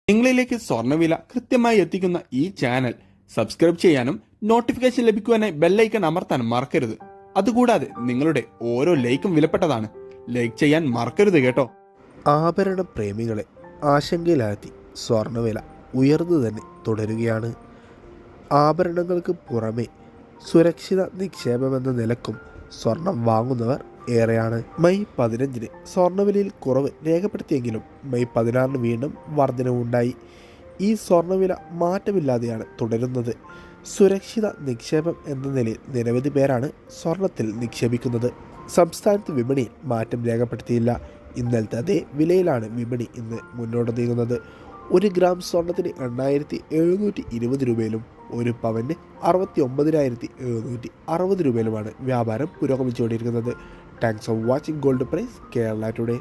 നിങ്ങളിലേക്ക് സ്വർണ്ണവില കൃത്യമായി എത്തിക്കുന്ന ഈ ചാനൽ സബ്സ്ക്രൈബ് ചെയ്യാനും നോട്ടിഫിക്കേഷൻ ലഭിക്കുവാനായി ബെല്ലൈക്കൺ അമർത്താനും മറക്കരുത്. അതുകൂടാതെ നിങ്ങളുടെ ഓരോ ലൈക്കും വിലപ്പെട്ടതാണ്. ലൈക്ക് ചെയ്യാൻ മറക്കരുത് കേട്ടോ. ആഭരണ പ്രേമികളെ ആശങ്കയിലാഴ്ത്തി സ്വർണ്ണവില ഉയർന്നു തന്നെ തുടരുകയാണ്. ആഭരണങ്ങൾക്ക് പുറമെ സുരക്ഷിത നിക്ഷേപമെന്ന നിലക്കും സ്വർണം വാങ്ങുന്നവർ ഏറെയാണ്. മെയ് 15-ന് സ്വർണ്ണവിലയിൽ കുറവ് രേഖപ്പെടുത്തിയെങ്കിലും മെയ് 16-ന് വീണ്ടും വർധനവുണ്ടായി. ഈ സ്വർണ്ണവില മാറ്റമില്ലാതെയാണ് തുടരുന്നത്. സുരക്ഷിത നിക്ഷേപം എന്ന നിലയിൽ നിരവധി പേരാണ് സ്വർണത്തിൽ നിക്ഷേപിക്കുന്നത്. സംസ്ഥാനത്ത് വിപണിയിൽ മാറ്റം രേഖപ്പെടുത്തിയില്ല. ഇന്നലത്തെ അതേ വിലയിലാണ് വിപണി ഇന്ന് മുന്നോട്ട് നീങ്ങുന്നത്. 1 ഗ്രാം സ്വർണത്തിന് 8,720 രൂപയിലും 1 പവന് 69,760 രൂപയിലുമാണ് വ്യാപാരം പുരോഗമിച്ചുകൊണ്ടിരിക്കുന്നത്. Thanks for watching gold price Kerala today.